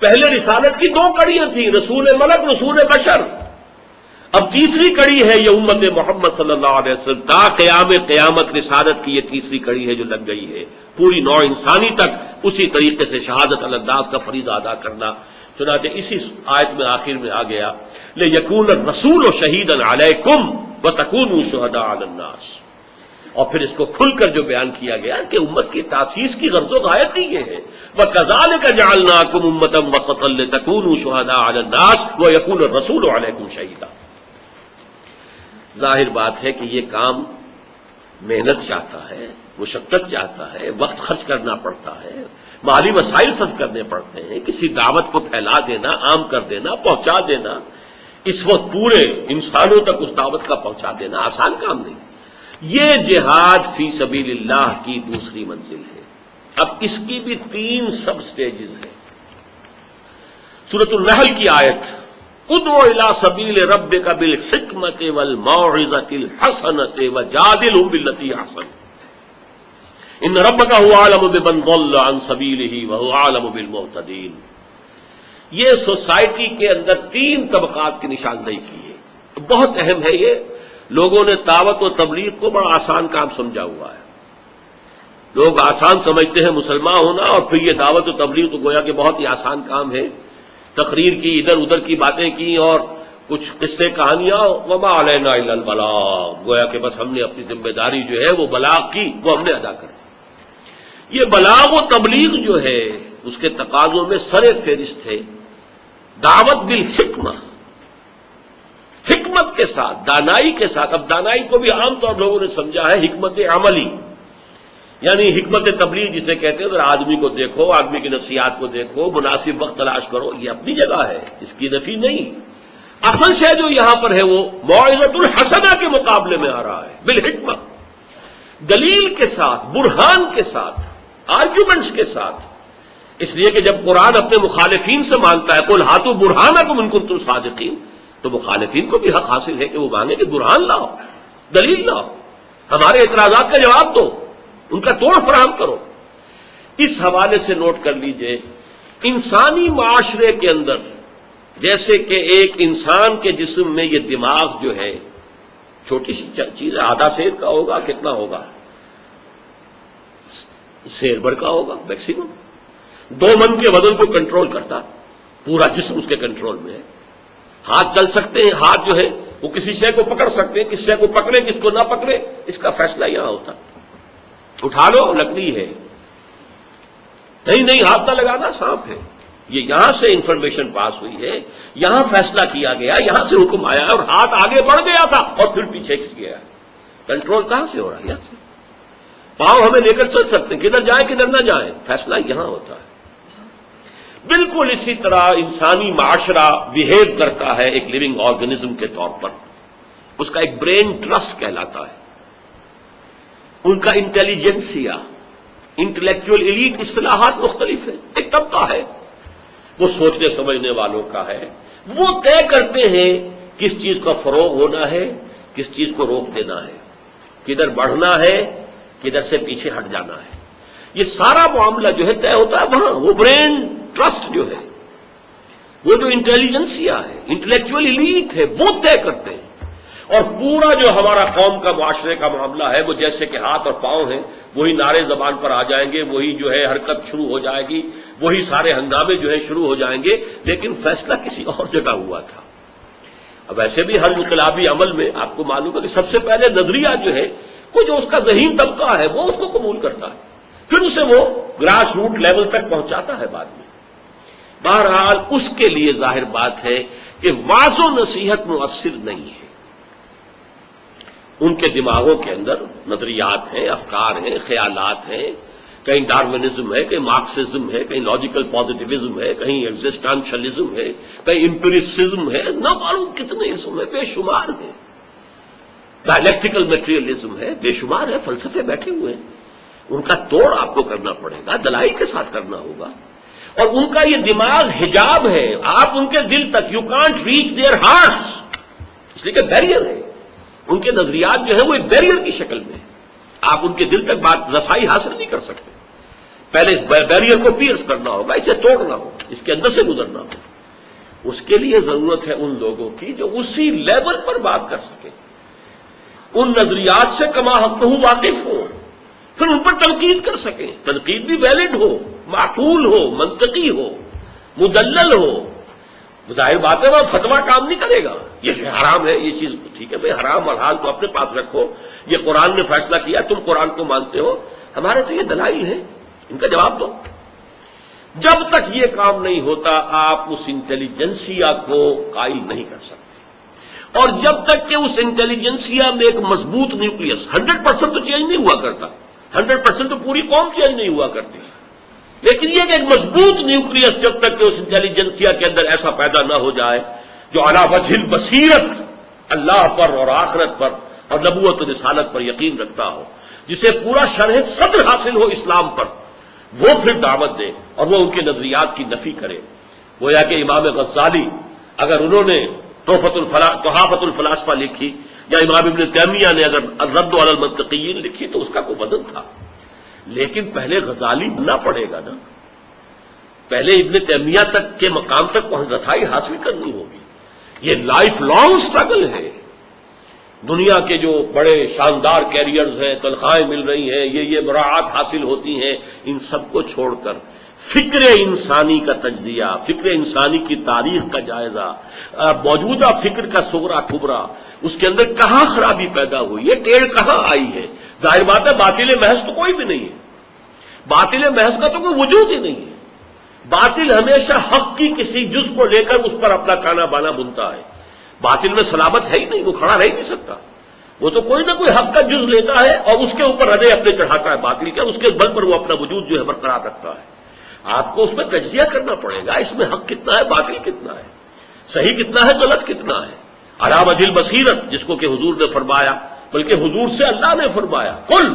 پہلے رسالت کی 2 کڑیاں تھیں، رسول ملک، رسول بشر. اب تیسری کڑی ہے یہ امت محمد صلی اللہ علیہ وسلم. تا قیام قیامت رسالت کی یہ تیسری کڑی ہے جو لگ گئی ہے. پوری نوع انسانی تک اسی طریقے سے شہادت علی الناس کا فریضہ ادا کرنا. چنانچہ اسی آیت میں آخر میں آ گیا لِیَکُونَ الرَّسُولُ شَهِیدًا عَلَیکُمْ وَتَکُونُوا شُهَدَاءَ عَلَى النَّاسِ. اور پھر اس کو کھل کر جو بیان کیا گیا کہ امت کی تاسیس کی غرض و غایت ہی یہ ہے وَکَذَلِکَ جَعَلْنَاکُمْ أُمَّةً وَسَطًا لِتَکُونُوا شُهَدَاءَ عَلَى النَّاسِ وَیَکُونَ الرَّسُولُ عَلَیکُمْ شَهِیدًا. ظاہر بات ہے کہ یہ کام محنت چاہتا ہے، مشقت چاہتا ہے، وقت خرچ کرنا پڑتا ہے، مالی وسائل صرف کرنے پڑتے ہیں. کسی دعوت کو پھیلا دینا، عام کر دینا، پہنچا دینا، اس وقت پورے انسانوں تک اس دعوت کا پہنچا دینا آسان کام نہیں. یہ جہاد فی سبیل اللہ کی دوسری منزل ہے. اب اس کی بھی 3 سب سٹیجز ہیں. سورۃ النحل کی آیت ادعو الی سبیل ربک بالحکمۃ والموعظۃ الحسنۃ وجادلھم باللتی احسن ان ربک هو اعلم بمن ضل عن سبیلہ وهو اعلم بالمہتدین. یہ سوسائٹی کے اندر 3 طبقات کی نشاندہی کی ہے. بہت اہم ہے. یہ لوگوں نے دعوت و تبلیغ کو بڑا آسان کام سمجھا ہوا ہے. لوگ آسان سمجھتے ہیں مسلمان ہونا، اور پھر یہ دعوت و تبلیغ تو گویا کہ بہت ہی آسان کام ہے. تقریر کی، ادھر ادھر کی باتیں کی، اور کچھ قصے کہانیاں، وما علینا الا البلاغ، گویا کہ بس ہم نے اپنی ذمہ داری جو ہے وہ بلاغ کی، وہ ہم نے ادا کر دی. یہ بلاغ و تبلیغ جو ہے اس کے تقاضوں میں سر فہرست ہے دعوت بالحکمہ، حکمت کے ساتھ، دانائی کے ساتھ. اب دانائی کو بھی عام طور لوگوں نے سمجھا ہے حکمت عملی، یعنی حکمت تبلیغ جسے کہتے ہیں. اگر آدمی کو دیکھو، آدمی کی نفسیات کو دیکھو، مناسب وقت تلاش کرو، یہ اپنی جگہ ہے، اس کی نفی نہیں. اصل شے جو یہاں پر ہے وہ موعظۃ الحسنہ کے مقابلے میں آ رہا ہے بالحکمہ، دلیل کے ساتھ، برہان کے ساتھ، آرگیومنٹس کے ساتھ. اس لیے کہ جب قرآن اپنے مخالفین سے مانگتا ہے قل ہاتوا برہانکم ان کنتم صادقین، تو مخالفین کو بھی حق حاصل ہے کہ وہ مانگے کہ برہان لاؤ، دلیل لاؤ، ہمارے اعتراضات کا جواب دو، ان کا توڑ فراہم کرو. اس حوالے سے نوٹ کر لیجئے انسانی معاشرے کے اندر جیسے کہ ایک انسان کے جسم میں یہ دماغ جو ہے چھوٹی سی چیز ہے، آدھا سیر کا ہوگا، کتنا ہوگا، سیر بھر کا ہوگا میکسیمم. 2 من کے وزن کو کنٹرول کرتا، پورا جسم اس کے کنٹرول میں ہے. ہاتھ چل سکتے ہیں، ہاتھ جو ہے وہ کسی شے کو پکڑ سکتے ہیں، کس شے کو پکڑے کس کو نہ پکڑے اس کا فیصلہ یہاں ہوتا. اٹھا لو لکڑی ہے، نہیں ہاتھ نہ لگانا سانپ ہے. یہ یہاں سے انفارمیشن پاس ہوئی ہے، یہاں فیصلہ کیا گیا، یہاں سے حکم آیا اور ہاتھ آگے بڑھ گیا تھا اور پھر پیچھے کھٹ گیا. کنٹرول کہاں سے ہو رہا ہے؟ یہاں سے. پاؤں ہمیں لے کر چل سکتے ہیں، کدھر جائیں کدھر نہ جائیں، فیصلہ یہاں ہوتا ہے. بالکل اسی طرح انسانی معاشرہ بیہیو کرتا ہے ایک لیونگ آرگنزم کے طور پر. اس کا ایک برین ٹرسٹ کہلاتا ہے. ان کا انٹیلیجنسیا، انٹلیکچوئل ایلیٹ اصطلاحات مختلف ہیں. ایک طبقہ ہے وہ سوچنے سمجھنے والوں کا ہے، وہ طے کرتے ہیں کس چیز کا فروغ ہونا ہے، کس چیز کو روک دینا ہے، کدھر بڑھنا ہے، کدھر سے پیچھے ہٹ جانا ہے. یہ سارا معاملہ جو ہے طے ہوتا ہے وہاں. وہ برین ٹرسٹ جو ہے، وہ جو انٹیلیجنسیا ہے، انٹلیکچوئل ایلیٹ ہے، وہ طے کرتے ہیں. اور پورا جو ہمارا قوم کا معاشرے کا معاملہ ہے وہ جیسے کہ ہاتھ اور پاؤں ہیں، وہی نعرے زبان پر آ جائیں گے، وہی جو ہے حرکت شروع ہو جائے گی، وہی سارے ہنگامے جو ہے شروع ہو جائیں گے، لیکن فیصلہ کسی اور جگہ ہوا تھا. اب ایسے بھی ہر انقلابی عمل میں آپ کو معلوم ہے کہ سب سے پہلے نظریہ جو ہے وہ جو اس کا ذہین طبقہ ہے وہ اس کو قبول کرتا ہے، پھر اسے وہ گراس روٹ لیول تک پہنچاتا ہے بعد میں. بہرحال اس کے لیے ظاہر بات ہے کہ واعظ و نصیحت مؤثر نہیں ہے. ان کے دماغوں کے اندر نظریات ہیں، افکار ہیں، خیالات ہیں، کہیں ڈارونزم ہے، کہیں مارکسزم ہے، کہیں لاجیکل پازیٹیوزم ہے، کہیں ایگزسٹانشلزم ہے، کہیں امپیریسزم ہے، نہ معلوم کتنے اسم ہے، بے شمار ہے. ڈائلیکٹیکل میٹیریلزم ہے، بے شمار ہے، فلسفے بیٹھے ہوئے ہیں. ان کا توڑ آپ کو کرنا پڑے گا، دلائل کے ساتھ کرنا ہوگا. اور ان کا یہ دماغ حجاب ہے، آپ ان کے دل تک you can't reach their hearts, اس لیے کہ بیریئر ہے. ان کے نظریات جو ہے وہ ایک بیریئر کی شکل میں ہے، آپ ان کے دل تک بات رسائی حاصل نہیں کر سکتے. پہلے اس بیریئر کو پیئرس کرنا ہوگا، اسے توڑنا ہوگا، اس کے اندر سے گزرنا ہوگا۔ اس کے لیے ضرورت ہے ان لوگوں کی جو اسی لیول پر بات کر سکیں، ان نظریات سے کما حق واقف ہوں، پھر ان پر تنقید کر سکیں، تنقید بھی ویلڈ ہو، معقول ہو، منطقی ہو، مدلل ہو۔ ظاہر بات ہے وہ فتویٰ کام نہیں کرے گا، یہ حرام ہے، یہ چیز ٹھیک ہے بھائی، حرام حلال تو اپنے پاس رکھو، یہ قرآن نے فیصلہ کیا، تم قرآن کو مانتے ہو، ہمارے تو یہ دلائل ہیں، ان کا جواب دو۔ جب تک یہ کام نہیں ہوتا آپ اس انٹیلیجنسیا کو قائل نہیں کر سکتے، اور جب تک کہ اس انٹیلیجنسیا میں ایک مضبوط نیوکلیس 100% تو چینج نہیں ہوا کرتا، 100% تو پوری قوم چینج نہیں ہوا کرتی، لیکن یہ کہ ایک مضبوط نیوکلیس جب تک کہ اس انٹیلیجنسیا کے اندر ایسا پیدا نہ ہو جائے جو علی وجہ البصیرت اللہ پر اور آخرت پر اور نبوت و رسالت پر یقین رکھتا ہو، جسے پورا شرح صدر حاصل ہو اسلام پر، وہ پھر دعوت دے اور وہ ان کے نظریات کی نفی کرے۔ گویا کہ امام غزالی اگر انہوں نے تحافۃ الفلاسفہ لکھی، یا امام ابن تیمیہ نے اگر الرد علی المنطقیین لکھی، تو اس کا کوئی وزن تھا، لیکن پہلے غزالی بننا پڑے گا نا، پہلے ابن تیمیہ تک کے مقام تک رسائی حاصل کرنی ہوگی۔ یہ لائف لانگ سٹرگل ہے۔ دنیا کے جو بڑے شاندار کیریئرز ہیں، تنخواہیں مل رہی ہیں، یہ مراعات حاصل ہوتی ہیں، ان سب کو چھوڑ کر فکر انسانی کا تجزیہ، فکر انسانی کی تاریخ کا جائزہ، موجودہ فکر کا صغرا کبرا، اس کے اندر کہاں خرابی پیدا ہوئی ہے، ٹیڑھ کہاں آئی ہے۔ ظاہر بات ہے باطل محض تو کوئی بھی نہیں ہے، باطل محض کا تو کوئی وجود ہی نہیں ہے۔ باطل ہمیشہ حق کی کسی جز کو لے کر اس پر اپنا کانا بانا بنتا ہے۔ باطل میں سلامت ہے ہی نہیں، وہ کھڑا رہ ہی نہیں سکتا، وہ تو کوئی نہ کوئی حق کا جز لیتا ہے اور اس کے اوپر ردے اپنے چڑھاتا ہے، باطل کیا اس کے بل پر وہ اپنا وجود جو ہے برقرار رکھتا ہے۔ آپ کو اس میں تجزیہ کرنا پڑے گا، اس میں حق کتنا ہے، باطل کتنا ہے، صحیح کتنا ہے، غلط کتنا ہے۔ علی وجہ البصیرت، جس کو کہ حضور نے فرمایا، بلکہ حضور سے اللہ نے فرمایا، قل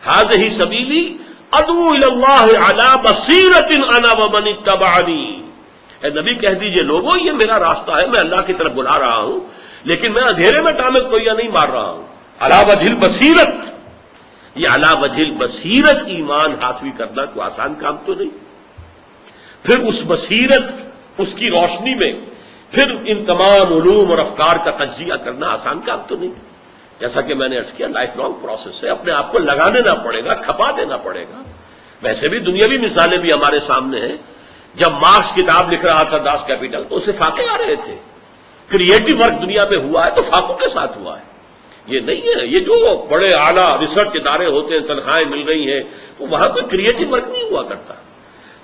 ھذہ سبیلی ادعو الی اللہ علی بصیرۃ انا ومن اتبعنی۔ اے نبی کہہ دیجئے لوگوں یہ میرا راستہ ہے، میں اللہ کی طرف بلا رہا ہوں، لیکن میں اندھیرے میں ٹامک کوئیا نہیں مار رہا ہوں۔ علی وجہ البصیرت، یہ علی وجہ البصیرت ایمان حاصل کرنا کوئی آسان کام تو نہیں۔ پھر اس بصیرت، اس کی روشنی میں پھر ان تمام علوم اور افکار کا تجزیہ کرنا آسان کام تو نہیں۔ جیسا کہ میں نے عرض کیا، لائف لانگ پروسیس ہے، اپنے آپ کو لگا دینا پڑے گا، کھپا دینا پڑے گا۔ ویسے بھی دنیاوی مثالیں بھی ہمارے سامنے ہیں۔ جب مارکس کتاب لکھ رہا تھا داس کیپیٹل، تو اسے فاقے آ رہے تھے۔ کریٹو ورک دنیا میں ہوا ہے تو فاقوں کے ساتھ ہوا ہے، یہ نہیں ہے یہ جو بڑے اعلیٰ ریسرچ ادارے ہوتے ہیں، تنخواہیں مل رہی ہیں، تو وہاں کوئی کریٹو ورک نہیں ہوا کرتا،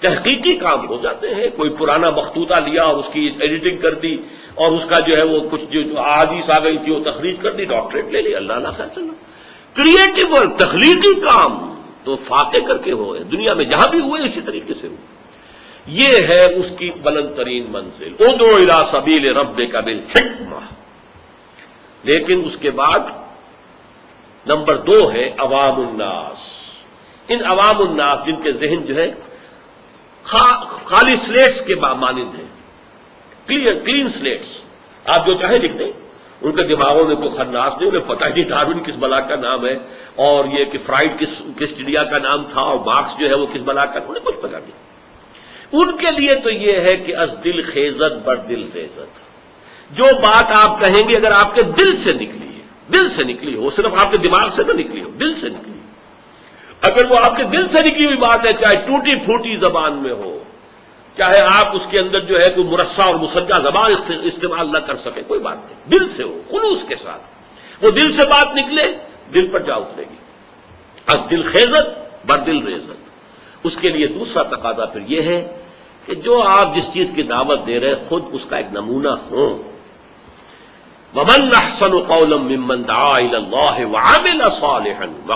تحقیقی کام ہو جاتے ہیں۔ کوئی پرانا مخطوطہ لیا اور اس کی ایڈیٹنگ کر دی، اور اس کا جو ہے وہ کچھ جو احادیث آ گئی تھی وہ تخریج کر دی، ڈاکٹریٹ لے لی، اللہ خیر چلنا۔ کریٹو ورک، تخلیقی کام تو فاقے کر کے ہوئے، دنیا میں جہاں بھی ہوئے اسی طریقے سے ہوئے۔ یہ ہے اس کی بلند ترین منزل، ادعو الی سبیل ربک بالحکمہ۔ لیکن اس کے بعد نمبر 2 ہے عوام الناس۔ ان عوام الناس جن کے ذہن جو ہے خالی سلیٹس کے مانند ہیں، کلین سلیٹس، آپ جو چاہیں لکھ دیں، ان کے دماغوں میں کوئی خناس نہیں، انہیں پتہ ہی نہیں ڈارون کس بلا کا نام ہے، اور یہ کہ فرائڈ کس چڑیا کا نام تھا، اور مارکس جو ہے وہ کس بلا کا، انہیں کچھ پتہ نہیں۔ ان کے لیے تو یہ ہے کہ از دل خیزت بر دل خیزت، جو بات آپ کہیں گے اگر آپ کے دل سے نکلی ہے، دل سے نکلی ہو، صرف آپ کے دماغ سے نہ نکلی ہو، دل سے نکلی، اگر وہ آپ کے دل سے نکلی ہوئی بات ہے، چاہے ٹوٹی پھوٹی زبان میں ہو، چاہے آپ اس کے اندر جو ہے کوئی مرصع اور مسجع زبان استعمال نہ کر سکے، کوئی بات نہیں، دل سے ہو، خلوص کے ساتھ وہ دل سے بات نکلے، دل پر جا اترے گی۔ از دل خیزت بر دل ریزت۔ اس کے لیے دوسرا تقاضا پھر یہ ہے کہ جو آپ جس چیز کی دعوت دے رہے خود اس کا ایک نمونہ ہوں۔ وَمَنْ أَحْسَنُ قَوْلًا مِّمَّنْ دَعَا إِلَى اللَّهِ وَعَمِلَ صَالِحًا